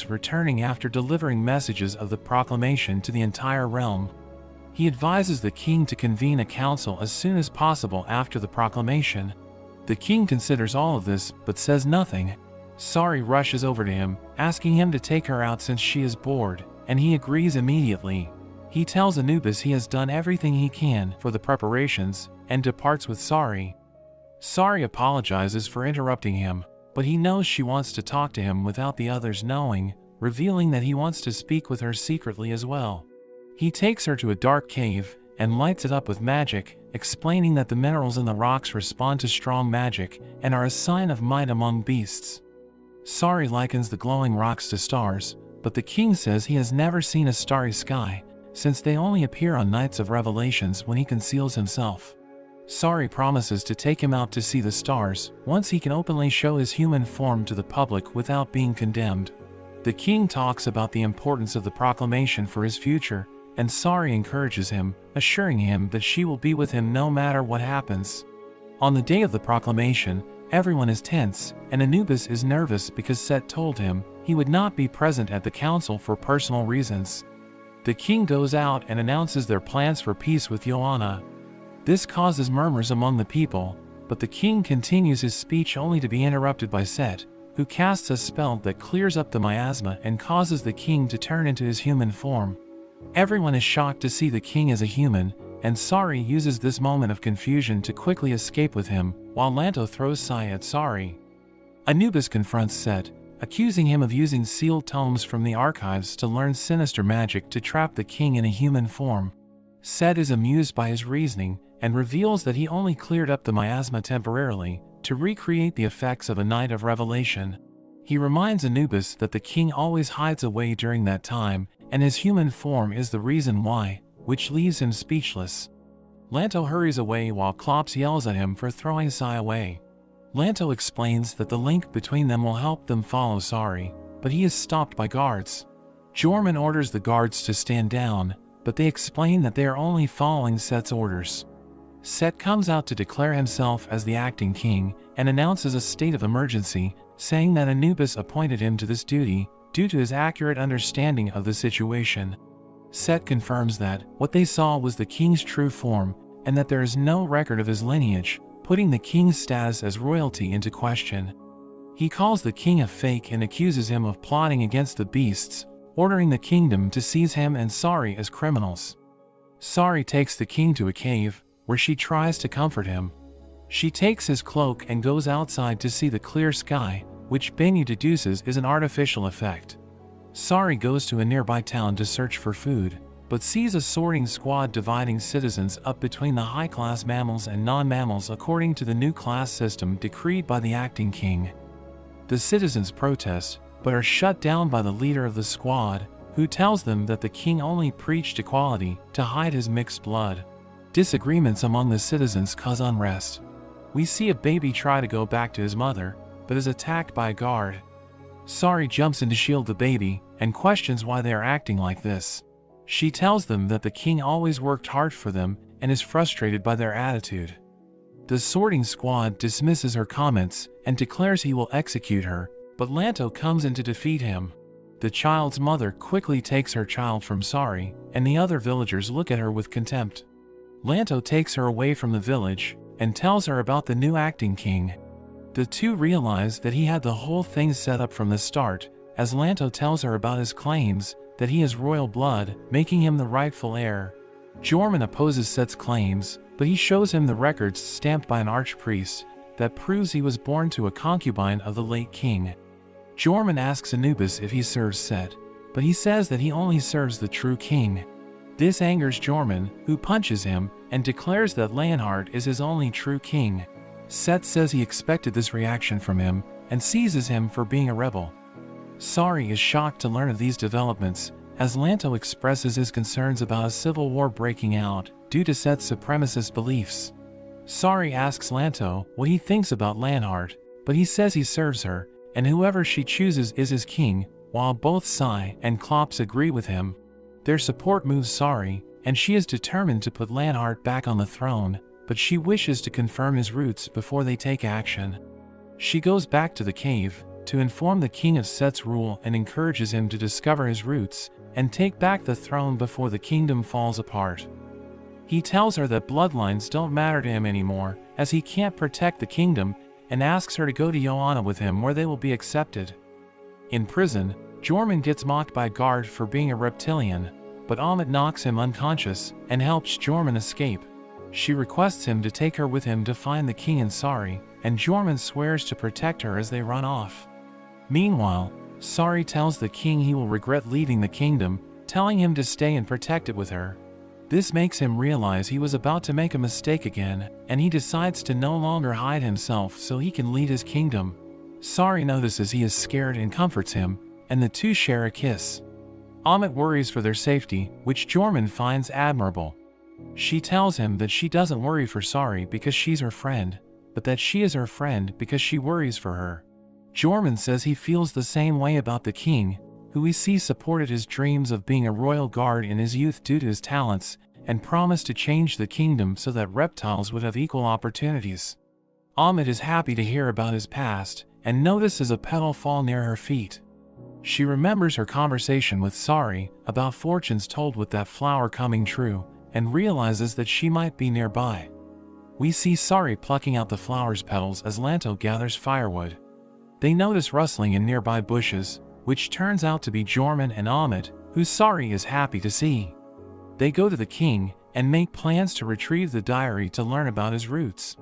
Anubis returning after delivering messages of the proclamation to the entire realm. He advises the king to convene a council as soon as possible after the proclamation. The king considers all of this, but says nothing. Sari rushes over to him, asking him to take her out since she is bored, and he agrees immediately. He tells Anubis he has done everything he can for the preparations, and departs with Sari. Sari apologizes for interrupting him, but he knows she wants to talk to him without the others knowing, revealing that he wants to speak with her secretly as well. He takes her to a dark cave, and lights it up with magic, explaining that the minerals in the rocks respond to strong magic, and are a sign of might among beasts. Sari likens the glowing rocks to stars, but the king says he has never seen a starry sky, since they only appear on nights of revelations when he conceals himself. Sari promises to take him out to see the stars, once he can openly show his human form to the public without being condemned. The king talks about the importance of the proclamation for his future, and Sari encourages him, assuring him that she will be with him no matter what happens. On the day of the proclamation, everyone is tense, and Anubis is nervous because Set told him he would not be present at the council for personal reasons. The king goes out and announces their plans for peace with Joanna. This causes murmurs among the people, but the king continues his speech only to be interrupted by Set, who casts a spell that clears up the miasma and causes the king to turn into his human form. Everyone is shocked to see the king as a human, and Sari uses this moment of confusion to quickly escape with him, while Lanto throws Sai at Sari. Anubis confronts Set, accusing him of using sealed tomes from the archives to learn sinister magic to trap the king in a human form. Set is amused by his reasoning, and reveals that he only cleared up the miasma temporarily, to recreate the effects of a night of revelation. He reminds Anubis that the king always hides away during that time, and his human form is the reason why, which leaves him speechless. Lanto hurries away while Klops yells at him for throwing Sai away. Lanto explains that the link between them will help them follow Sari, but he is stopped by guards. Jorman orders the guards to stand down, but they explain that they are only following Set's orders. Set comes out to declare himself as the acting king, and announces a state of emergency, saying that Anubis appointed him to this duty, due to his accurate understanding of the situation. Set confirms that what they saw was the king's true form, and that there is no record of his lineage, putting the king's status as royalty into question. He calls the king a fake and accuses him of plotting against the beasts, ordering the kingdom to seize him and Sari as criminals. Sari takes the king to a cave, where she tries to comfort him. She takes his cloak and goes outside to see the clear sky, which Benyu deduces is an artificial effect. Sari goes to a nearby town to search for food, but sees a sorting squad dividing citizens up between the high-class mammals and non-mammals according to the new class system decreed by the acting king. The citizens protest, but are shut down by the leader of the squad, who tells them that the king only preached equality to hide his mixed blood. Disagreements among the citizens cause unrest. We see a baby try to go back to his mother, but is attacked by a guard. Sari jumps in to shield the baby, and questions why they are acting like this. She tells them that the king always worked hard for them, and is frustrated by their attitude. The sorting squad dismisses her comments, and declares he will execute her, but Lanto comes in to defeat him. The child's mother quickly takes her child from Sari, and the other villagers look at her with contempt. Lanto takes her away from the village, and tells her about the new acting king. The two realize that he had the whole thing set up from the start, as Lanto tells her about his claims, that he is royal blood, making him the rightful heir. Jorman opposes Set's claims, but he shows him the records stamped by an archpriest, that proves he was born to a concubine of the late king. Jorman asks Anubis if he serves Set, but he says that he only serves the true king. This angers Jorman, who punches him, and declares that Leonhard is his only true king. Set says he expected this reaction from him, and seizes him for being a rebel. Sari is shocked to learn of these developments, as Lanto expresses his concerns about a civil war breaking out, due to Set's supremacist beliefs. Sari asks Lanto what he thinks about Leonhard, but he says he serves her, and whoever she chooses is his king, while both Sai and Klops agree with him. Their support moves Sari, and she is determined to put Leonhard back on the throne, but she wishes to confirm his roots before they take action. She goes back to the cave, to inform the king of Set's rule and encourages him to discover his roots and take back the throne before the kingdom falls apart. He tells her that bloodlines don't matter to him anymore, as he can't protect the kingdom, and asks her to go to Joanna with him where they will be accepted. In prison, Jormungand gets mocked by Gard for being a reptilian, but Ammit knocks him unconscious and helps Jormungand escape. She requests him to take her with him to find the king and Sari, and Jormungand swears to protect her as they run off. Meanwhile, Sari tells the king he will regret leaving the kingdom, telling him to stay and protect it with her. This makes him realize he was about to make a mistake again, and he decides to no longer hide himself so he can lead his kingdom. Sari notices he is scared and comforts him, and the two share a kiss. Ammit worries for their safety, which Jormungand finds admirable. She tells him that she doesn't worry for Sari because she's her friend, but that she is her friend because she worries for her. Jormungand says he feels the same way about the king, who we see supported his dreams of being a royal guard in his youth due to his talents, and promised to change the kingdom so that reptiles would have equal opportunities. Ammit is happy to hear about his past, and notices a petal fall near her feet. She remembers her conversation with Sari about fortunes told with that flower coming true, and realizes that she might be nearby. We see Sari plucking out the flower's petals as Lanto gathers firewood. They notice rustling in nearby bushes, which turns out to be Jormungand and Ammit, who Sari is happy to see. They go to the king and make plans to retrieve the diary to learn about his roots.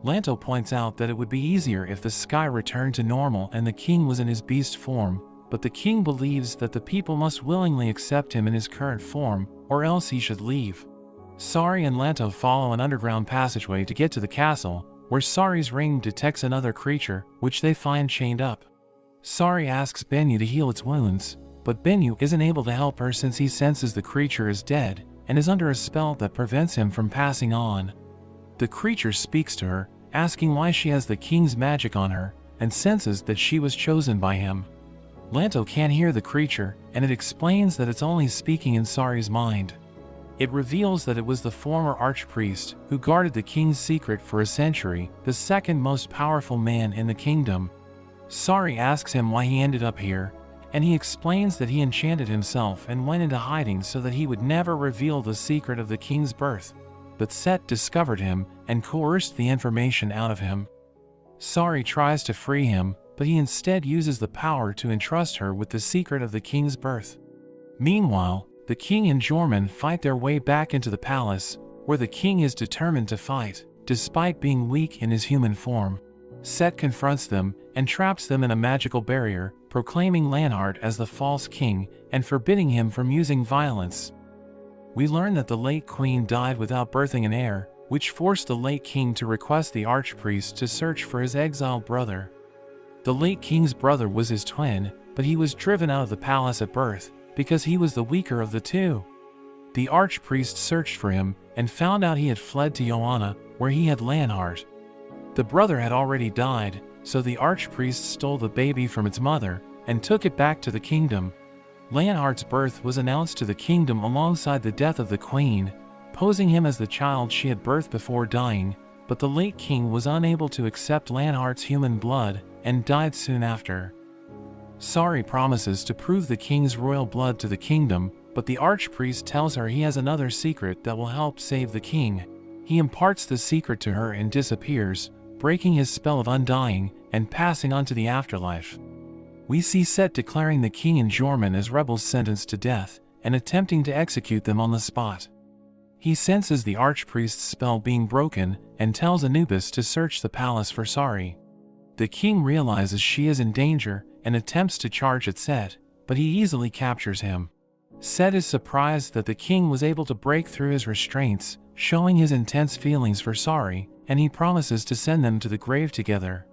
Lanto points out that it would be easier if the sky returned to normal and the king was in his beast form, but the king believes that the people must willingly accept him in his current form, or else he should leave. Sari and Lanto follow an underground passageway to get to the castle, where Sari's ring detects another creature, which they find chained up. Sari asks Bennu to heal its wounds, but Bennu isn't able to help her since he senses the creature is dead, and is under a spell that prevents him from passing on. The creature speaks to her, asking why she has the king's magic on her, and senses that she was chosen by him. Lanto can't hear the creature, and it explains that it's only speaking in Sari's mind. It reveals that it was the former archpriest who guarded the king's secret for a century, the second most powerful man in the kingdom. Sari asks him why he ended up here, and he explains that he enchanted himself and went into hiding so that he would never reveal the secret of the king's birth. But Set discovered him and coerced the information out of him. Sari tries to free him, but he instead uses the power to entrust her with the secret of the king's birth. Meanwhile, the king and Jormungand fight their way back into the palace, where the king is determined to fight, despite being weak in his human form. Set confronts them and traps them in a magical barrier, proclaiming Lanhart as the false king and forbidding him from using violence. We learn that the late queen died without birthing an heir, which forced the late king to request the archpriest to search for his exiled brother. The late king's brother was his twin, but he was driven out of the palace at birth, because he was the weaker of the two. The archpriest searched for him, and found out he had fled to Joanna, where he had Lanhart. The brother had already died, so the archpriest stole the baby from its mother, and took it back to the kingdom. Lanhart's birth was announced to the kingdom alongside the death of the queen, posing him as the child she had birthed before dying, but the late king was unable to accept Lanhart's human blood, and died soon after. Sari promises to prove the king's royal blood to the kingdom, but the archpriest tells her he has another secret that will help save the king. He imparts the secret to her and disappears, breaking his spell of undying and passing on to the afterlife. We see Set declaring the king and Jormungand as rebels sentenced to death, and attempting to execute them on the spot. He senses the archpriest's spell being broken, and tells Anubis to search the palace for Sari. The king realizes she is in danger, and attempts to charge at Set, but he easily captures him. Set is surprised that the king was able to break through his restraints, showing his intense feelings for Sari, and he promises to send them to the grave together.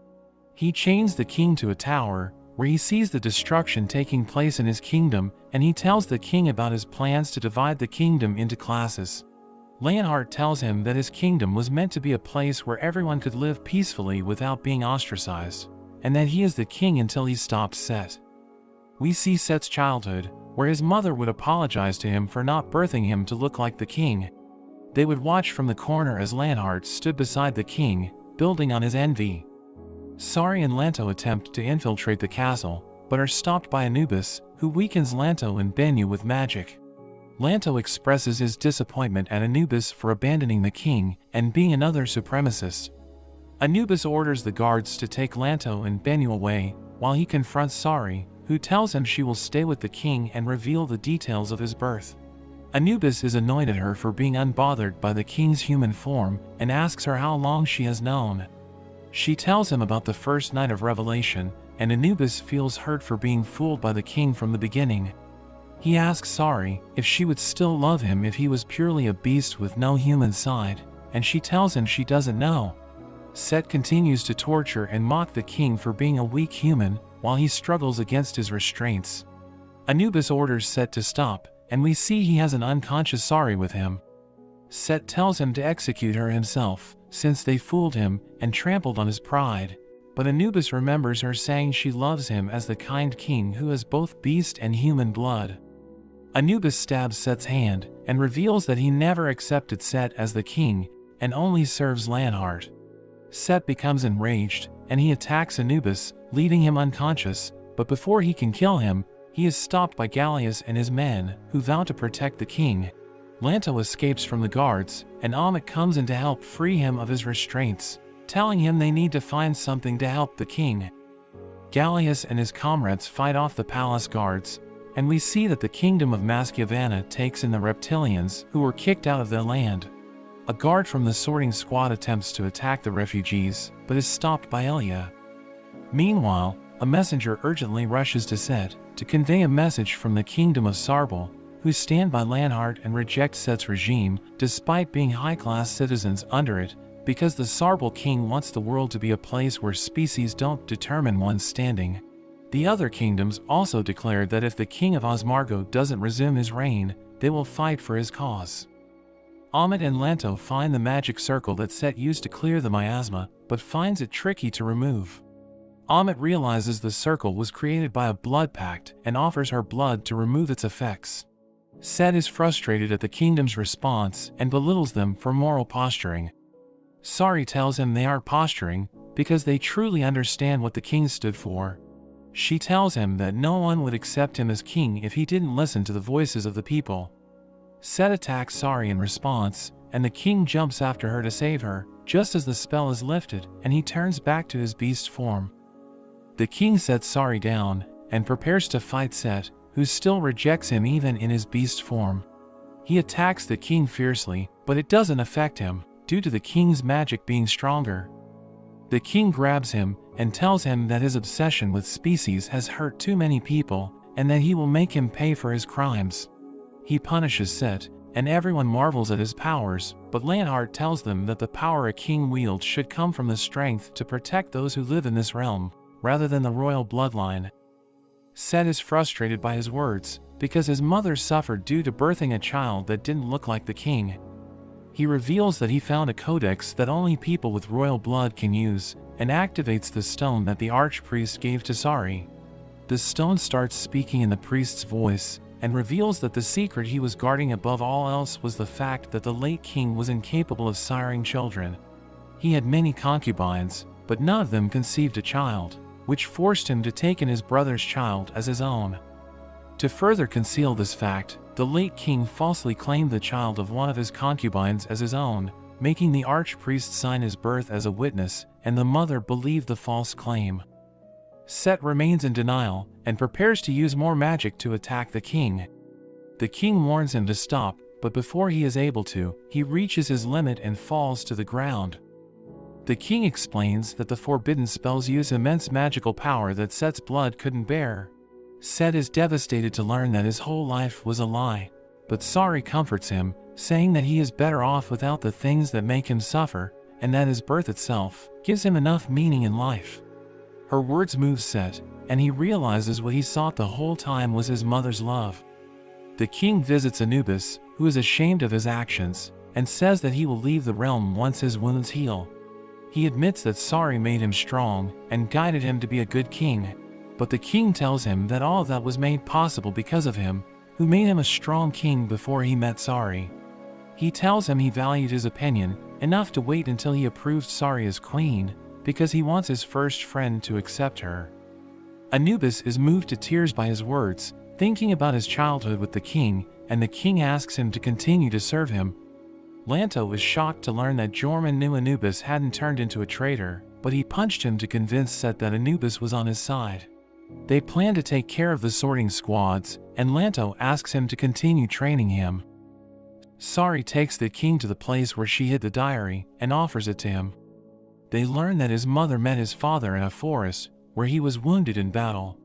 He chains the king to a tower, where he sees the destruction taking place in his kingdom, and he tells the king about his plans to divide the kingdom into classes. Lanhart tells him that his kingdom was meant to be a place where everyone could live peacefully without being ostracized, and that he is the king until he stops Set. We see Set's childhood, where his mother would apologize to him for not birthing him to look like the king. They would watch from the corner as Lanhart stood beside the king, building on his envy. Sari and Lanto attempt to infiltrate the castle, but are stopped by Anubis, who weakens Lanto and Bennu with magic. Lanto expresses his disappointment at Anubis for abandoning the king and being another supremacist. Anubis orders the guards to take Lanto and Bennu away, while he confronts Sari, who tells him she will stay with the king and reveal the details of his birth. Anubis is annoyed at her for being unbothered by the king's human form and asks her how long she has known. She tells him about the first night of revelation, and Anubis feels hurt for being fooled by the king from the beginning. He asks Sari if she would still love him if he was purely a beast with no human side, and she tells him she doesn't know. Set continues to torture and mock the king for being a weak human while he struggles against his restraints. Anubis orders Set to stop, and we see he has an unconscious Sari with him. Set tells him to execute her himself, since they fooled him and trampled on his pride. But Anubis remembers her saying she loves him as the kind king who has both beast and human blood. Anubis stabs Set's hand and reveals that he never accepted Set as the king and only serves Lanhart. Set becomes enraged and he attacks Anubis, leaving him unconscious, but before he can kill him, he is stopped by Gallius and his men, who vow to protect the king. Lanto escapes from the guards, and Ammit comes in to help free him of his restraints, telling him they need to find something to help the king. Gallius and his comrades fight off the palace guards, and we see that the kingdom of Maschiavanna takes in the reptilians who were kicked out of their land. A guard from the sorting squad attempts to attack the refugees, but is stopped by Elia. Meanwhile, a messenger urgently rushes to Set to convey a message from the kingdom of Sarbal, who stand by Lanhart and reject Set's regime despite being high-class citizens under it, because the Sarbal king wants the world to be a place where species don't determine one's standing. The other kingdoms also declared that if the king of Osmargo doesn't resume his reign, they will fight for his cause. Ammit and Lanto find the magic circle that Set used to clear the miasma, but finds it tricky to remove. Ammit realizes the circle was created by a blood pact and offers her blood to remove its effects. Set is frustrated at the kingdom's response and belittles them for moral posturing. Sari tells him they are posturing because they truly understand what the king stood for. She tells him that no one would accept him as king if he didn't listen to the voices of the people. Set attacks Sari in response, and the king jumps after her to save her, just as the spell is lifted and he turns back to his beast form. The king sets Sari down and prepares to fight Set, who still rejects him even in his beast form. He attacks the king fiercely, but it doesn't affect him, due to the king's magic being stronger. The king grabs him and tells him that his obsession with species has hurt too many people, and that he will make him pay for his crimes. He punishes Set, and everyone marvels at his powers, but Lanhart tells them that the power a king wields should come from the strength to protect those who live in this realm, rather than the royal bloodline. Set is frustrated by his words, because his mother suffered due to birthing a child that didn't look like the king. He reveals that he found a codex that only people with royal blood can use, and activates the stone that the archpriest gave to Sari. The stone starts speaking in the priest's voice, and reveals that the secret he was guarding above all else was the fact that the late king was incapable of siring children. He had many concubines, but none of them conceived a child, which forced him to take in his brother's child as his own. To further conceal this fact, the late king falsely claimed the child of one of his concubines as his own, making the archpriest sign his birth as a witness, and the mother believed the false claim. Set remains in denial, and prepares to use more magic to attack the king. The king warns him to stop, but before he is able to, he reaches his limit and falls to the ground. The king explains that the forbidden spells use immense magical power that Set's blood couldn't bear. Set is devastated to learn that his whole life was a lie, but Sari comforts him, saying that he is better off without the things that make him suffer, and that his birth itself gives him enough meaning in life. Her words move Set, and he realizes what he sought the whole time was his mother's love. The king visits Anubis, who is ashamed of his actions, and says that he will leave the realm once his wounds heal. He admits that Sari made him strong and guided him to be a good king, but the king tells him that all of that was made possible because of him, who made him a strong king before he met Sari. He tells him he valued his opinion enough to wait until he approved Sari as queen, because he wants his first friend to accept her. Anubis is moved to tears by his words, thinking about his childhood with the king, and the king asks him to continue to serve him. Lanto is shocked to learn that Jormung knew Anubis hadn't turned into a traitor, but he punched him to convince Set that Anubis was on his side. They plan to take care of the sorting squads, and Lanto asks him to continue training him. Sari takes the king to the place where she hid the diary and offers it to him. They learn that his mother met his father in a forest where he was wounded in battle.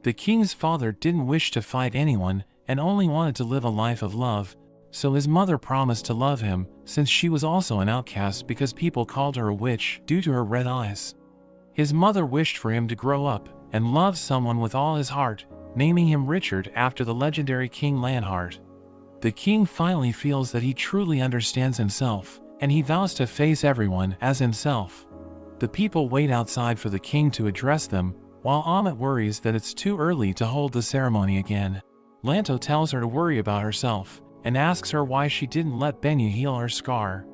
The king's father didn't wish to fight anyone and only wanted to live a life of love, so his mother promised to love him since she was also an outcast because people called her a witch due to her red eyes. His mother wished for him to grow up and love someone with all his heart, naming him Richard after the legendary King Lanhart. The king finally feels that he truly understands himself, and he vows to face everyone as himself. The people wait outside for the king to address them, while Ammit worries that it's too early to hold the ceremony again. Lanto tells her to worry about herself, and asks her why she didn't let Bennu heal her scar.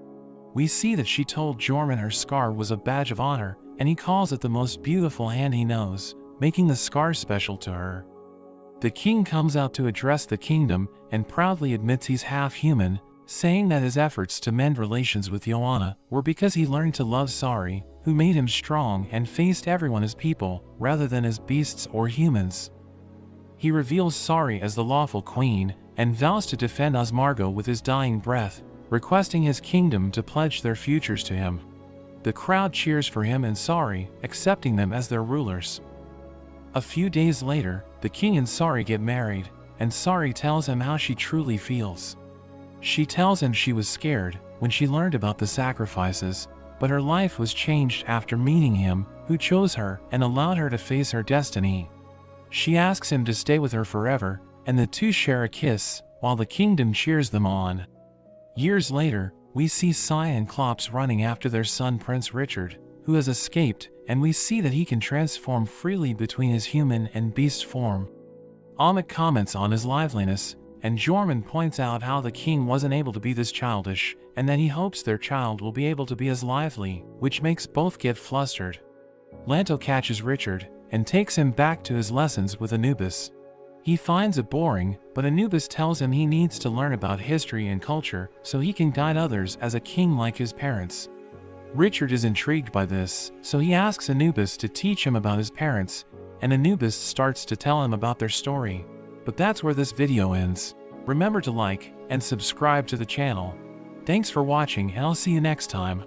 We see that she told Jormung her scar was a badge of honor, and he calls it the most beautiful hand he knows, making the scar special to her. The king comes out to address the kingdom and proudly admits he's half human, saying that his efforts to mend relations with Joanna were because he learned to love Sari, who made him strong and faced everyone as people rather than as beasts or humans. He reveals Sari as the lawful queen and vows to defend Osmargo with his dying breath, requesting his kingdom to pledge their futures to him. The crowd cheers for him and Sari, accepting them as their rulers. A few days later, the king and Sari get married, and Sari tells him how she truly feels. She tells him she was scared when she learned about the sacrifices, but her life was changed after meeting him, who chose her and allowed her to face her destiny. She asks him to stay with her forever, and the two share a kiss, while the kingdom cheers them on. Years later, we see Sai and Klops running after their son Prince Richard, who has escaped, and we see that he can transform freely between his human and beast form. Ammit comments on his liveliness, and Jormung points out how the king wasn't able to be this childish, and that he hopes their child will be able to be as lively, which makes both get flustered. Lanto catches Richard, and takes him back to his lessons with Anubis. He finds it boring, but Anubis tells him he needs to learn about history and culture so he can guide others as a king like his parents. Richard is intrigued by this, so he asks Anubis to teach him about his parents, and Anubis starts to tell him about their story. But that's where this video ends. Remember to like and subscribe to the channel. Thanks for watching, and I'll see you next time.